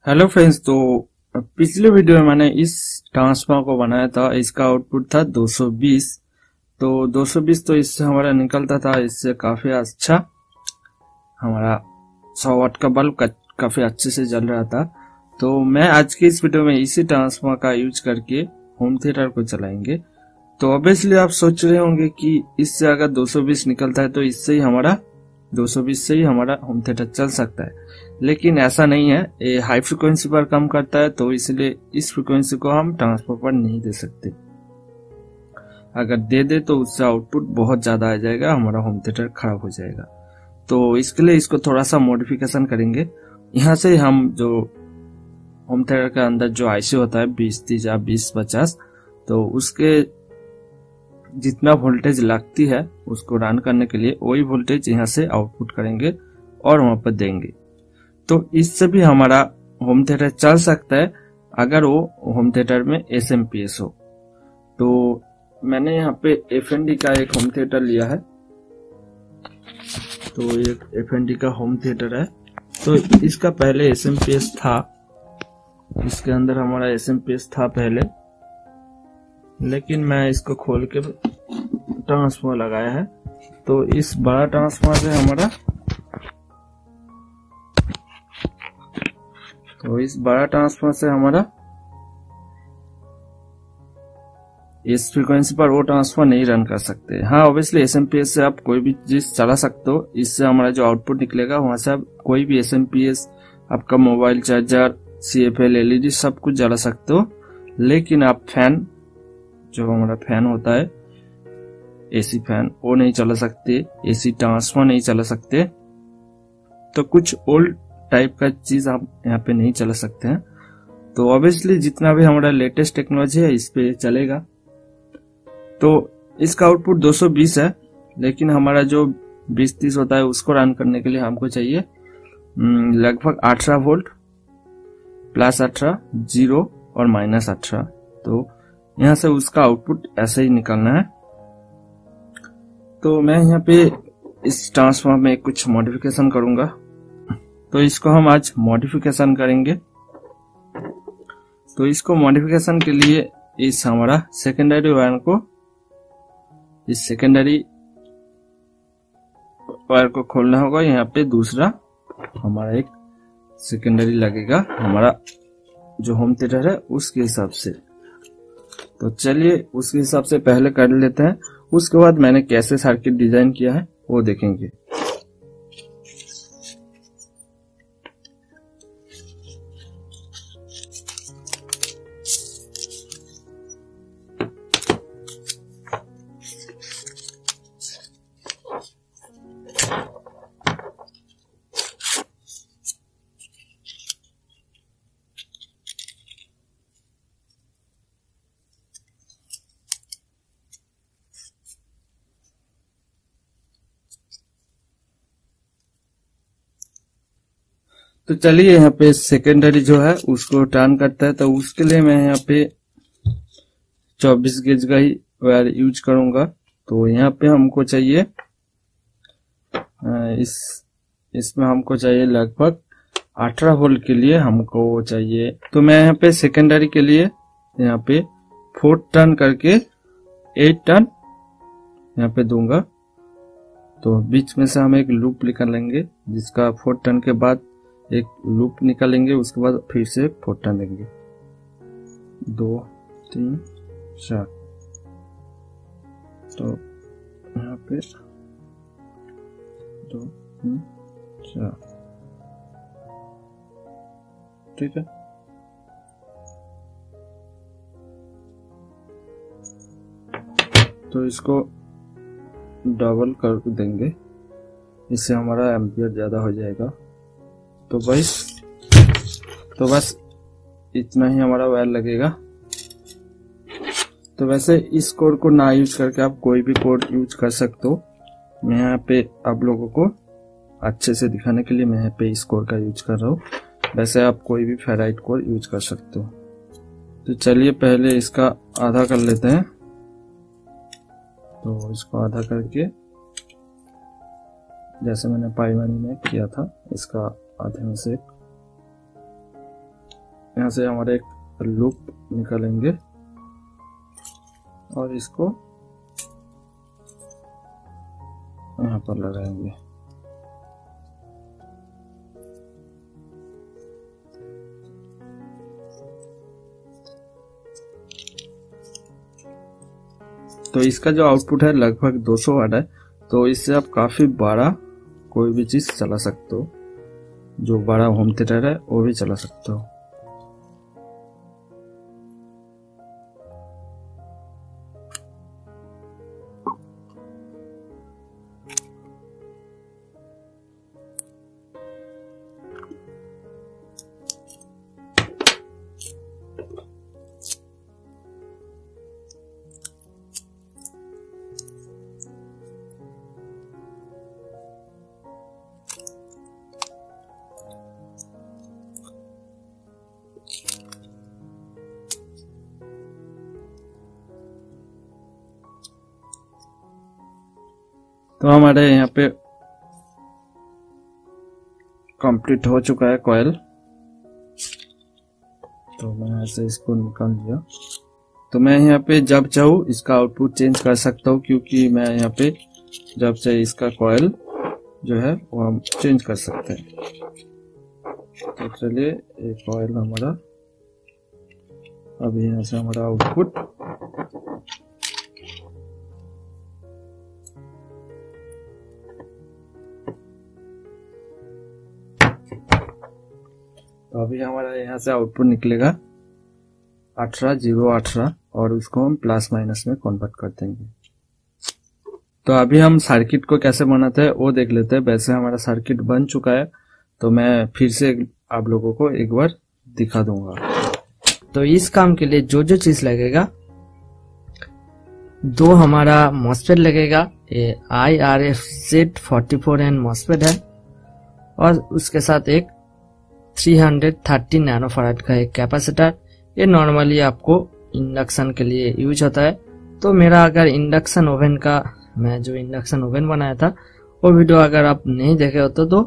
Hello friends. तो पिछले video में मैंने इस ट्रांसफार्मर को बनाया था। इसका आउटपुट था 220। तो 220 तो इससे हमारा निकलता था, इससे काफी अच्छा हमारा 100 वाट का बल्ब काफी अच्छे से जल रहा था। तो मैं आज की इस वीडियो में इसी ट्रांसफार्मर का यूज करके होम थिएटर को चलाएंगे। तो ऑब्वियसली आप सोच रहे होंगे कि इससे अगर 220 निकलता है तो इससे ही हमारा 220 से ही हमारा होम थिएटर चल सकता है, लेकिन ऐसा नहीं है। ये हाई फ्रिक्वेंसी पर काम करता है, तो इसलिए इस फ्रिक्वेंसी को हम ट्रांसफर पर नहीं दे सकते। अगर दे दे तो उससे आउटपुट बहुत ज्यादा आ जाएगा, हमारा होम थिएटर खराब हो जाएगा। तो इसके लिए इसको थोड़ा सा मॉडिफिकेशन करेंगे। यहाँ से हम जो होम थिएटर के अंदर जो आईसी होता है 2030 या 2050, तो उसके जितना वोल्टेज लगती है उसको रन करने के लिए वही वोल्टेज यहाँ से आउटपुट करेंगे और वहां पर देंगे। तो इससे भी हमारा होम थिएटर चल सकता है अगर वो होम थिएटर में एसएमपीएस हो। तो मैंने यहाँ पे एफएनडी का एक होम थिएटर लिया है। तो एक एफएनडी का होम थिएटर है। तो इसका पहले एसएमपीएस था, इसके अंदर हमारा एसएमपीएस था पहले, लेकिन मैं इसको खोल के ट्रांसफार्मर लगाया है। तो इस बड़ा ट्रांसफार्मर से हमारा इस फ्रीक्वेंसी पर वो ट्रांसफार्मर नहीं रन कर सकते। हाँ, ऑब्वियसली एसएमपीएस से आप कोई भी चीज चला सकते हो। इससे हमारा जो आउटपुट निकलेगा वहां से आप कोई भी एसएमपीएस, आपका मोबाइल चार्जर, सीएफएल, एलईडी सब कुछ जला सकते हो। लेकिन आप फैन, जो हमारा फैन होता है एसी फैन, वो नहीं चला सकते। एसी ट्रांसफार्मर नहीं चला सकते। तो कुछ ओल्ड टाइप का चीज आप यहाँ पे नहीं चला सकते हैं। तो ऑब्वियसली जितना भी हमारा लेटेस्ट टेक्नोलॉजी है इस पे चलेगा। तो इसका आउटपुट 220 है, लेकिन हमारा जो 2030 होता है उसको रन करने के लिए हमको चाहिए लगभग 18 वोल्ट, +18, 0 और -18। तो यहाँ से उसका आउटपुट ऐसे ही निकलना है। तो मैं यहाँ पे इस ट्रांसफार्मर में कुछ मॉडिफिकेशन करूंगा। तो इसको हम आज मॉडिफिकेशन करेंगे। तो इसको मॉडिफिकेशन के लिए इस हमारा सेकेंडरी वायर को, इस सेकेंडरी वायर को खोलना होगा। यहाँ पे दूसरा हमारा एक सेकेंडरी लगेगा, हमारा जो होम थिएटर है उसके हिसाब से। तो चलिए उसके हिसाब से पहले कर लेते हैं, उसके बाद मैंने कैसे सर्किट डिजाइन किया है वो देखेंगे। तो चलिए यहाँ पे सेकेंडरी जो है उसको टर्न करता है। तो उसके लिए मैं यहाँ पे 24 गेज का ही वायर यूज करूंगा। तो यहाँ पे हमको चाहिए इसमें हमको चाहिए लगभग 18 वोल्ट के लिए हमको चाहिए। तो मैं यहाँ पे सेकेंडरी के लिए यहाँ पे 4 टर्न करके 8 टर्न यहाँ पे दूंगा। तो बीच में से हम एक लूप निकाल लेंगे, जिसका 4 टर्न के बाद एक लूप निकालेंगे, उसके बाद फिर से 4 टर्न देंगे। 2 3 4। तो यहाँ पे 2 3 4, ठीक है। तो इसको डबल कर देंगे, इससे हमारा एम्पियर ज्यादा हो जाएगा। तो बस इतना ही हमारा वायर लगेगा। तो वैसे इस कोड को ना यूज करके आप कोई भी कोड यूज कर सकते हो। मैं यहाँ पे आप लोगों को अच्छे से दिखाने के लिए मैं यहाँ पे इस कोड का यूज कर रहा हूँ। वैसे आप कोई भी फेराइट कोड यूज कर सकते हो। तो चलिए पहले इसका आधा कर लेते हैं। तो इसको आधा करके, जैसे मैंने पाइवानी में किया था, इसका आधे में से यहाँ से हमारे एक लूप निकालेंगे और इसको यहाँ पर लगाएंगे। तो इसका जो आउटपुट है लगभग 200 वाट है, तो इससे आप काफी बड़ा कोई भी चीज चला सकते हो। जो बड़ा होम थिएटर है वो भी चला सकते हो। तो हमारे यहाँ पे कंप्लीट हो चुका है कॉइल। तो मैं ऐसे इसको निकाल दिया। तो मैं यहाँ पे जब चाहूँ इसका आउटपुट चेंज कर सकता हूँ, क्योंकि मैं यहाँ पे जब चाहे इसका कॉइल जो है वो हम चेंज कर सकते हैं। तो चलिए ये कॉइल हमारा अभी यहाँ से हमारा आउटपुट तो अभी हमारा यहाँ से आउटपुट निकलेगा 18 और उसको हम प्लस माइनस में कन्वर्ट कर देंगे। तो अभी हम सर्किट को कैसे बनाते हैं वो देख लेते हैं। वैसे हमारा सर्किट बन चुका है, तो मैं फिर से आप लोगों को एक बार दिखा दूंगा। तो इस काम के लिए जो जो चीज लगेगा, दो हमारा मॉसफेट लगेगा, ये IRFZ44N मॉसफेट है, और उसके साथ एक 330 नैनोफैराड का एक कैपेसिटर। ये नॉर्मली आपको इंडक्शन के लिए यूज होता है। तो मेरा अगर इंडक्शन ओवन का, मैं जो इंडक्शन ओवन बनाया था वो वीडियो अगर आप नहीं देखे होते तो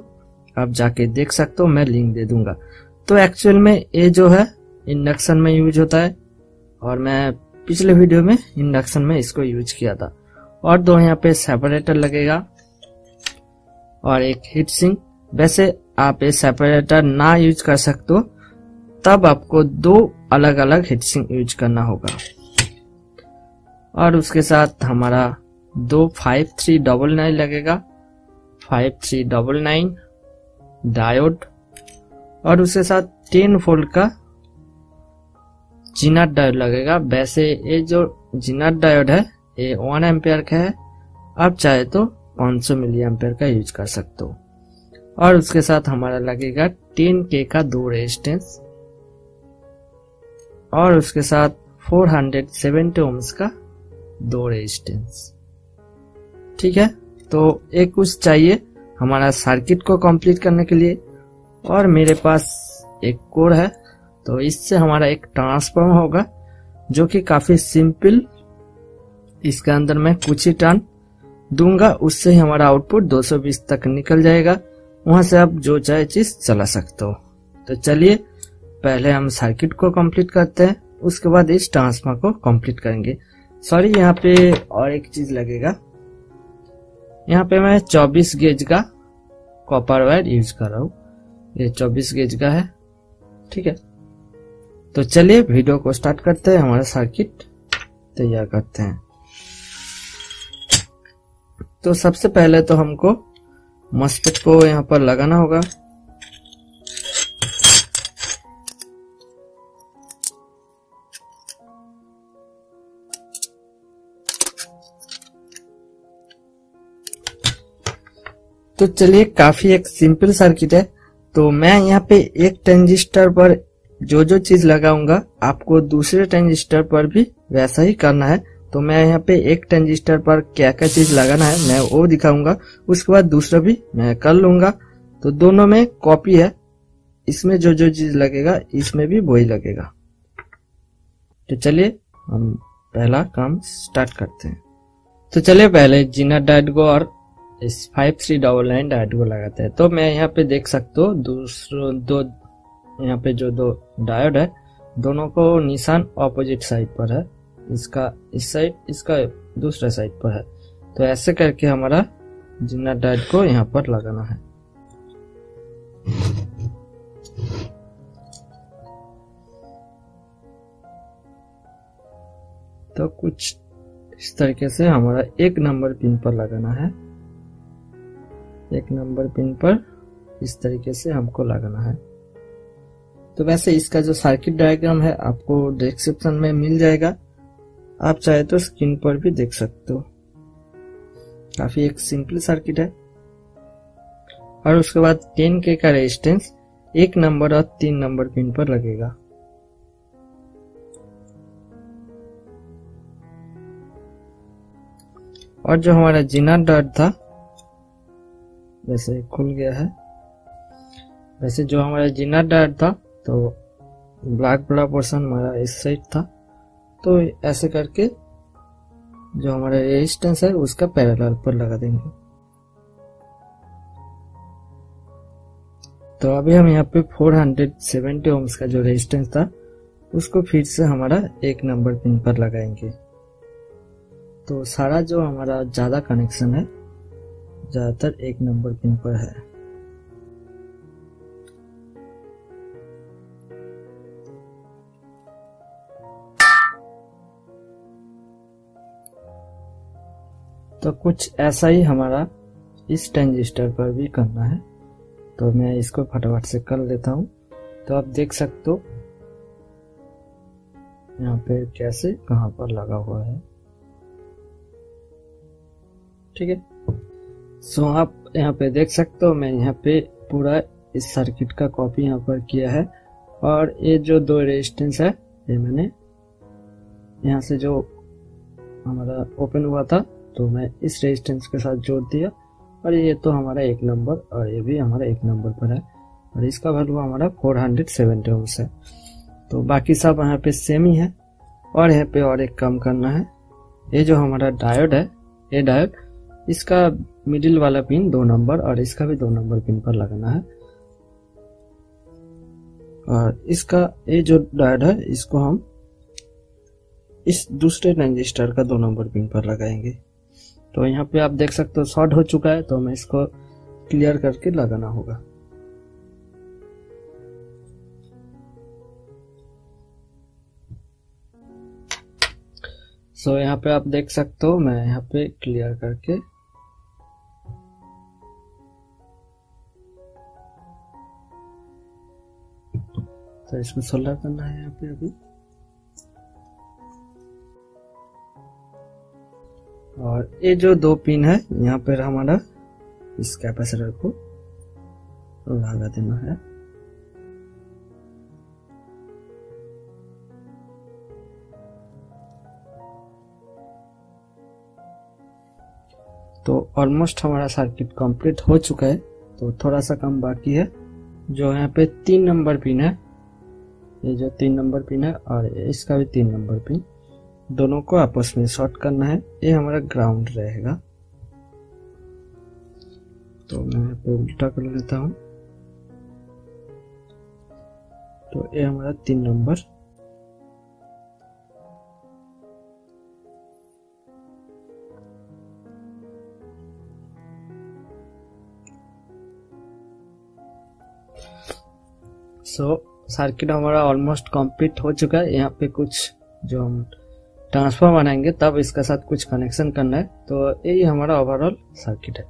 आप जाके देख सकते हो, मैं लिंक दे दूंगा। तो एक्चुअल में ये जो है इंडक्शन में यूज होता है, और मैं पिछले वीडियो में इंडक्शन में इसको यूज किया था। और दो यहाँ पे सेपरेटर लगेगा और एक हीट सिंक। वैसे आप ये सेपरेटर ना यूज कर सकते हो, तब आपको दो अलग अलग हीट सिंक यूज करना होगा। और उसके साथ हमारा दो 5399 लगेगा, 5399 डायोड, और उसके साथ 10 वोल्ट का जीनर डायोड लगेगा। वैसे ये जो जीनर डायोड है ये 1 एम्पियर का है, आप चाहे तो 500 मिली एम्पियर का यूज कर सकते हो। और उसके साथ हमारा लगेगा 10K का 2 रेजिस्टेंस, और उसके साथ 470 ओम्स का 2 रेजिस्टेंस। ठीक है, तो एक कुछ चाहिए हमारा सर्किट को कंप्लीट करने के लिए। और मेरे पास एक कोड है, तो इससे हमारा एक ट्रांसफार्मर होगा जो कि काफी सिंपल। इसके अंदर मैं कुछ ही टर्न दूंगा, उससे ही हमारा आउटपुट 220 तक निकल जाएगा। वहां से आप जो चाहे चीज चला सकते हो। तो चलिए पहले हम सर्किट को कंप्लीट करते हैं, उसके बाद इस ट्रांसफार्मर को कंप्लीट करेंगे। सॉरी, यहाँ पे और एक चीज लगेगा। यहाँ पे मैं 24 गेज का कॉपर वायर यूज कर रहा हूँ। ये 24 गेज का है। ठीक है, तो चलिए वीडियो को स्टार्ट करते हैं, हमारा सर्किट तैयार करते हैं। तो सबसे पहले तो हमको मॉसफेट को यहाँ पर लगाना होगा। तो चलिए, काफी एक सिंपल सर्किट है। तो मैं यहाँ पे एक ट्रांजिस्टर पर जो जो चीज लगाऊंगा, आपको दूसरे ट्रांजिस्टर पर भी वैसा ही करना है। तो मैं यहाँ पे एक ट्रांजिस्टर पर क्या क्या चीज लगाना है मैं वो दिखाऊंगा, उसके बाद दूसरा भी मैं कर लूंगा। तो दोनों में कॉपी है, इसमें जो जो चीज लगेगा इसमें भी वही लगेगा। तो चलिए हम पहला काम स्टार्ट करते हैं। तो चलिए पहले जीनर डायोड को और इस 5399 डायोड को लगाते हैं। तो मैं यहाँ पे देख सकते हो दूसरों दो यहाँ पे जो दो डायोड है दोनों को निशान ऑपोजिट साइड पर है, इसका इस साइड, इसका दूसरा साइड पर है। तो ऐसे करके हमारा जिना डायोड को यहाँ पर लगाना है। तो कुछ इस तरीके से हमारा 1 नंबर पिन पर लगाना है। 1 नंबर पिन पर इस तरीके से हमको लगाना है। तो वैसे इसका जो सर्किट डायग्राम है आपको डिस्क्रिप्शन में मिल जाएगा, आप चाहे तो स्क्रीन पर भी देख सकते हो। काफी एक सिंपल सर्किट है। और उसके बाद 10K का रेजिस्टेंस 1 नंबर और 3 नंबर पिन पर लगेगा। और जो हमारा जिना डायोड था वैसे खुल गया है। वैसे जो हमारा जिना डायोड था तो ब्लैक वाला पोर्शन हमारा इस साइड था, तो ऐसे करके जो हमारा रेजिस्टेंस है उसका पैरेलल पर लगा देंगे। तो अभी हम यहाँ पे 470 ओम्स का जो रेजिस्टेंस था उसको फिर से हमारा 1 नंबर पिन पर लगाएंगे। तो सारा जो हमारा ज्यादा कनेक्शन है ज्यादातर 1 नंबर पिन पर है। तो कुछ ऐसा ही हमारा इस ट्रांजिस्टर पर भी करना है। तो मैं इसको फटाफट से कर लेता हूं। तो आप देख सकते हो यहाँ पे कैसे कहां पर लगा हुआ है। ठीक है, सो आप यहाँ पे देख सकते हो मैं यहाँ पे पूरा इस सर्किट का कॉपी यहाँ पर किया है। और ये जो 2 रेजिस्टेंस है ये मैंने यहाँ से जो हमारा ओपन हुआ था तो मैं इस रेजिस्टेंस के साथ जोड़ दिया। और ये तो हमारा 1 नंबर और ये भी हमारा 1 नंबर पर है और इसका वैल्यू हमारा 470 ओम्स है। तो बाकी सब यहाँ पे सेम ही है। और यहाँ पे और एक काम करना है, ये जो हमारा डायोड है ये डायोड इसका मिडिल वाला पिन 2 नंबर और इसका भी 2 नंबर पिन पर लगाना है। और इसका ये जो डायोड है इसको हम इस दूसरे ट्रांजिस्टर का 2 नंबर पिन पर लगाएंगे। तो यहाँ पे आप देख सकते हो शॉर्ट हो चुका है, तो हमें इसको क्लियर करके लगाना होगा। सो यहाँ पे आप देख सकते हो मैं यहाँ पे क्लियर करके तो इसमें सोल्डर करना है यहाँ पे अभी। और ये जो 2 पिन है यहाँ पर हमारा इस कैपेसिटर को लगा देना है। तो ऑलमोस्ट हमारा सर्किट कंप्लीट हो चुका है। तो थोड़ा सा काम बाकी है। जो यहाँ पे 3 नंबर पिन है, ये जो 3 नंबर पिन है और इसका भी 3 नंबर पिन, दोनों को आपस में शॉर्ट करना है। ये हमारा ग्राउंड रहेगा। तो मैं यहाँ पे उल्टा कर लेता हूँ। तो ये हमारा 3 नंबर सर्किट हमारा ऑलमोस्ट कंप्लीट हो चुका है। यहाँ पे कुछ जो हम ट्रांसफार्मर बनाएंगे तब इसका साथ कुछ कनेक्शन करना है। तो यही हमारा ओवरऑल सर्किट है।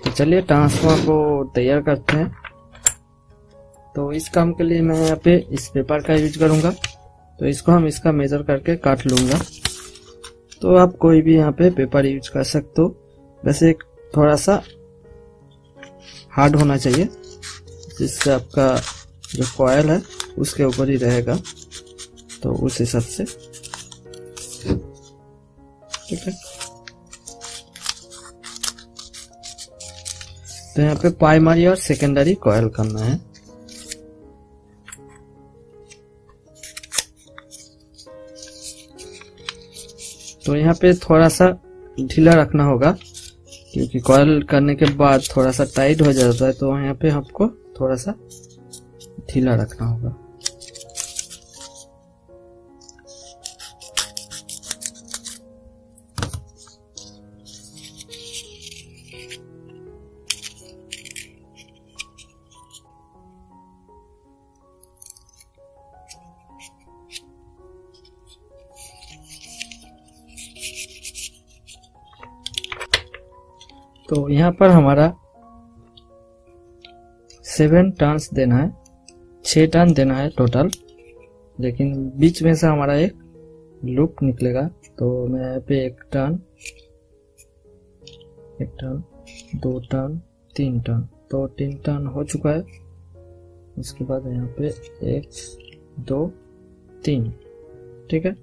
तो चलिए ट्रांसफार्मर को तैयार करते हैं। तो इस काम के लिए मैं यहाँ पे इस पेपर का यूज करूंगा। तो इसको हम इसका मेजर करके काट लूंगा। तो आप कोई भी यहाँ पे पेपर यूज कर सकते हो। वैसे एक थोड़ा सा हार्ड होना चाहिए जिससे आपका जो कॉइल है उसके ऊपर ही रहेगा। तो उस हिसाब से ठीक है। तो यहाँ पे प्राइमरी और सेकेंडरी कॉइल करना है। तो यहाँ पे थोड़ा सा ढीला रखना होगा क्योंकि कॉइल करने के बाद थोड़ा सा टाइट हो जाता है। तो यहाँ पे आपको थोड़ा सा ढीला रखना होगा। तो यहाँ पर हमारा 7 टर्न्स देना है, 6 टर्न देना है टोटल, लेकिन बीच में से हमारा एक लूप निकलेगा। तो मैं यहाँ पे एक टर्न, 2 टर्न, 3 टर्न, तो 3 टर्न हो चुका है। उसके बाद यहाँ पे 1 2 3, ठीक है।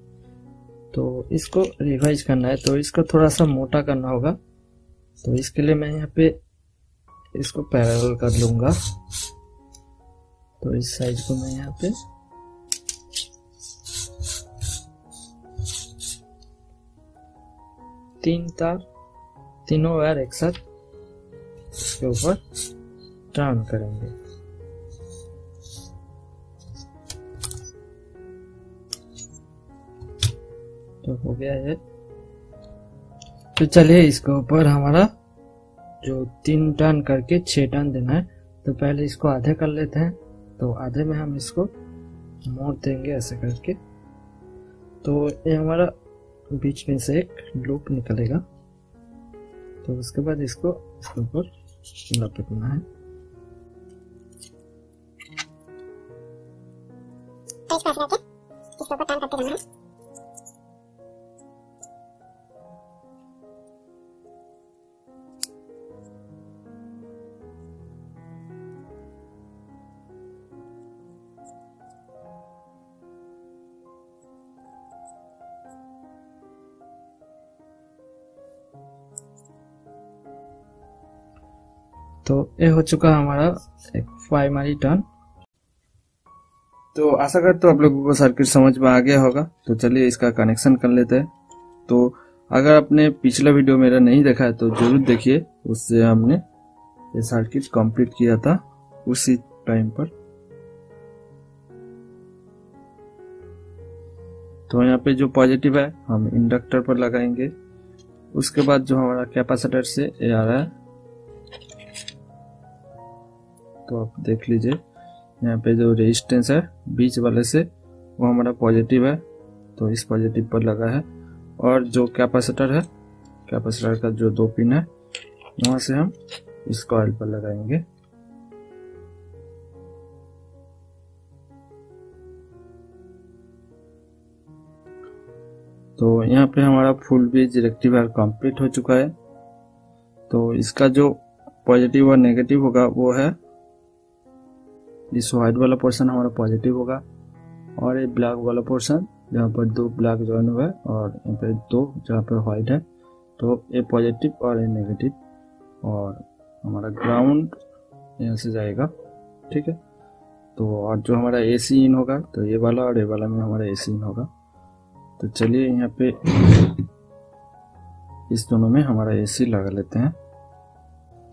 तो इसको रिवाइज करना है, तो इसको थोड़ा सा मोटा करना होगा। तो इसके लिए मैं यहाँ पे इसको पैरेलल कर लूंगा। तो इस साइज को मैं यहाँ पे तीनों वायर एक साथ इसके ऊपर टर्न करेंगे। तो हो गया है। तो चलिए इसके ऊपर हमारा जो 3 टर्न करके 6 टर्न देना है, तो पहले इसको आधे कर लेते हैं। तो आधे में हम इसको मोड़ देंगे ऐसे करके। तो ये हमारा बीच में से एक लूप निकलेगा। तो उसके बाद इसको इसके ऊपर लपेटना है। तो इसको ऐसे करके इसके ऊपर टर्न करते जाना है। तो ये हो चुका हमारा एक प्राइमरी टर्न। तो आशा करता हूँ आप लोगों को सर्किट समझ में आ गया होगा। तो चलिए इसका कनेक्शन कर लेते हैं। तो अगर आपने पिछला वीडियो मेरा नहीं देखा है तो जरूर देखिए, उससे हमने ये सर्किट कंप्लीट किया था उसी टाइम पर। तो यहाँ पे जो पॉजिटिव है हम इंडक्टर पर लगाएंगे। उसके बाद जो हमारा कैपेसिटर से ये आ रहा है, तो आप देख लीजिए यहाँ पे जो रेजिस्टेंस है बीच वाले से वो हमारा पॉजिटिव है, तो इस पॉजिटिव पर लगा है। और जो कैपेसिटर है, कैपेसिटर का जो 2 पिन है वहां से हम इस कॉइल पर लगाएंगे। तो यहाँ पे हमारा फुल ब्रिज रेक्टिफायर कंप्लीट हो चुका है। तो इसका जो पॉजिटिव और नेगेटिव होगा वो है, इस व्हाइट वाला पोर्शन हमारा पॉजिटिव होगा, और ये ब्लैक वाला पोर्शन जहाँ पर 2 ब्लैक ज्वाइन हुआ है और यहाँ पे 2 जहाँ पे व्हाइट है, तो ये पॉजिटिव और ये नेगेटिव। और हमारा ग्राउंड यहाँ से जाएगा, ठीक है। तो और जो हमारा AC इन होगा, तो ये वाला और ये वाला में हमारा AC इन होगा। तो चलिए यहाँ पे इस दोनों में हमारा AC लगा लेते हैं।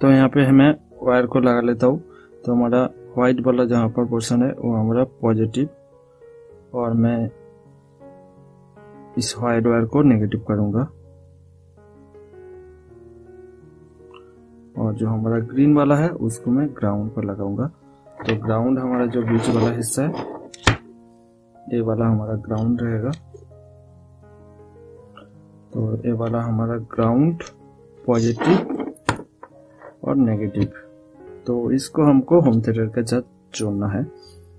तो यहाँ पे मैं वायर को लगा लेता हूँ। तो हमारा व्हाइट वाला जहाँ पर पोर्शन है वो हमारा पॉजिटिव, और मैं इस व्हाइट वायर को नेगेटिव करूंगा। और जो हमारा ग्रीन वाला है उसको मैं ग्राउंड पर लगाऊंगा। तो ग्राउंड हमारा जो बीच वाला हिस्सा है, ये वाला हमारा ग्राउंड रहेगा। तो ये वाला हमारा ग्राउंड, पॉजिटिव और नेगेटिव। तो इसको हमको होम थिएटर के साथ जोड़ना है।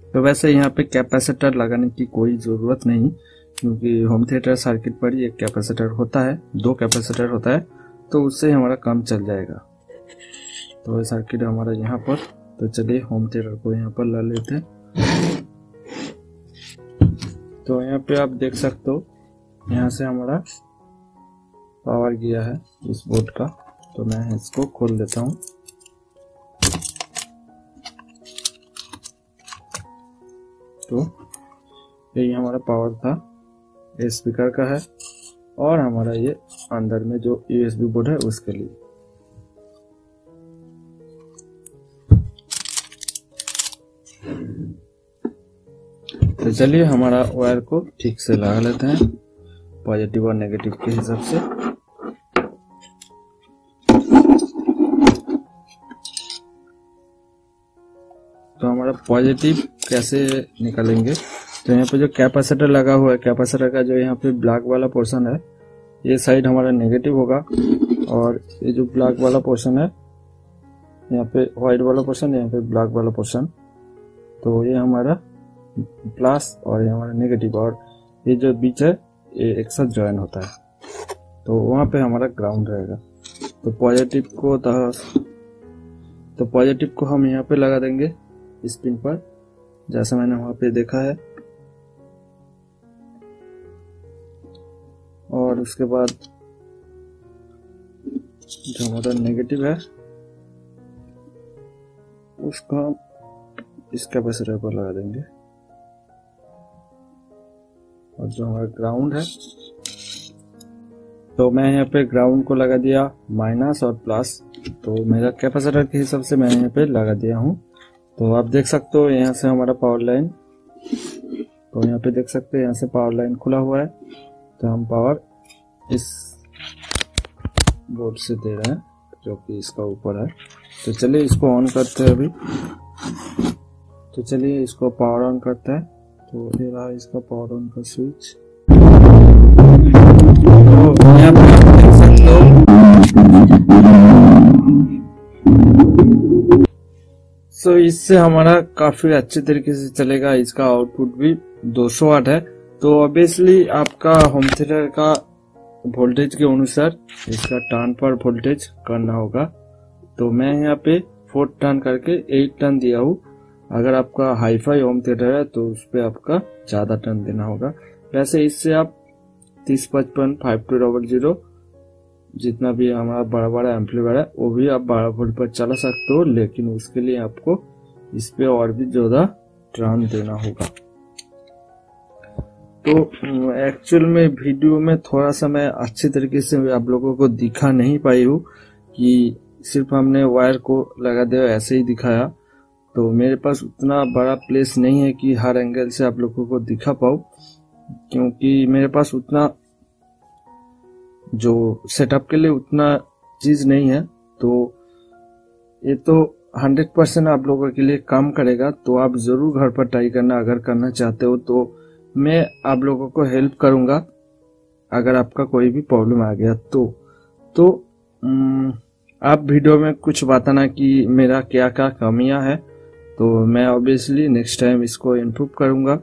तो वैसे यहाँ पे कैपेसिटर लगाने की कोई ज़रूरत नहीं, क्योंकि होम थिएटर सर्किट पर ही एक कैपेसिटर होता है, 2 कैपेसिटर होता है, तो उससे हमारा काम चल जाएगा। तो ये सर्किट हमारा यहाँ पर। तो चलिए होम थिएटर को यहाँ पर ला लेते हैं। तो यहाँ पे आप देख सकते हो यहाँ से हमारा पावर गया है इस बोर्ड का। तो मैं इसको खोल देता हूँ। तो यही हमारा पावर था, ये स्पीकर का है, और हमारा ये अंदर में जो USB बोर्ड है उसके लिए। तो चलिए हमारा वायर को ठीक से लगा लेते हैं पॉजिटिव और नेगेटिव के हिसाब से। तो हमारा पॉजिटिव कैसे निकालेंगे, तो यहाँ पे जो कैपेसिटर लगा हुआ है, कैपेसिटर का जो यहाँ पे ब्लैक वाला पोर्शन है ये साइड हमारा नेगेटिव होगा, और ये जो ब्लैक वाला पोर्शन है यहाँ पे व्हाइट वाला पोर्शन, यहाँ पे ब्लैक वाला पोर्शन, तो ये हमारा प्लस और ये हमारा नेगेटिव, और ये जो बीच है ये एक साथ ज्वाइन होता है, तो वहाँ पे हमारा ग्राउंड रहेगा। तो पॉजिटिव को हम यहाँ पे लगा देंगे इस पिन पर, जैसा मैंने वहां पे देखा है। और उसके बाद जो हमारा नेगेटिव है उसको हम इस कैपेसिटर पर लगा देंगे, और जो हमारा ग्राउंड है, तो मैं यहाँ पे ग्राउंड को लगा दिया माइनस और प्लस, तो मेरा कैपेसिटर के हिसाब से मैं यहाँ पे लगा दिया हूँ। तो आप देख सकते हो यहाँ से हमारा पावर लाइन, तो यहाँ पे देख सकते हो यहाँ से पावर लाइन खुला हुआ है, तो हम पावर इस बोर्ड से दे रहे हैं जो कि इसका ऊपर है। तो चलिए इसको ऑन करते हैं अभी, तो चलिए इसको पावर ऑन करते हैं। तो ये रहा इसका पावर ऑन का स्विच। तो यहाँ पे आप देख सकते हो सो इससे हमारा काफी अच्छे तरीके से चलेगा। इसका आउटपुट भी 200 वाट है। तो ऑब्वियसली आपका होम थिएटर का वोल्टेज के अनुसार इसका टर्न पर वोल्टेज करना होगा। तो मैं यहाँ पे 4 टर्न करके 8 टर्न दिया हूँ। अगर आपका हाईफाई होम थिएटर है तो उस पर आपका ज्यादा टर्न देना होगा। वैसे इससे आप 3055 5200 जितना भी हमारा बड़ा बड़ा एम्पलीफायर है वो भी आप 12 वोल्ट पर चला सकते हो, लेकिन उसके लिए आपको इस पे और भी ज्यादा टर्न देना होगा। तो एक्चुअल में वीडियो में थोड़ा सा मैं अच्छे तरीके से आप लोगों को दिखा नहीं पाई हूँ कि सिर्फ हमने वायर को लगा दिया ऐसे ही दिखाया। तो मेरे पास उतना बड़ा प्लेस नहीं है कि हर एंगल से आप लोगों को दिखा पाऊँ, क्योंकि मेरे पास उतना जो सेटअप के लिए उतना चीज नहीं है। तो ये तो 100% आप लोगों के लिए काम करेगा। तो आप जरूर घर पर ट्राई करना, अगर करना चाहते हो तो मैं आप लोगों को हेल्प करूंगा अगर आपका कोई भी प्रॉब्लम आ गया तो आप वीडियो में कुछ बताना कि मेरा क्या क्या कमियां है, तो मैं ऑब्वियसली नेक्स्ट टाइम इसको इम्प्रूव करूंगा।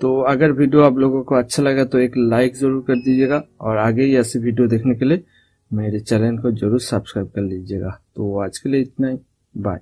तो अगर वीडियो आप लोगों को अच्छा लगा तो एक लाइक जरूर कर दीजिएगा, और आगे ही ऐसी वीडियो देखने के लिए मेरे चैनल को जरूर सब्सक्राइब कर लीजिएगा। तो आज के लिए इतना ही, बाय।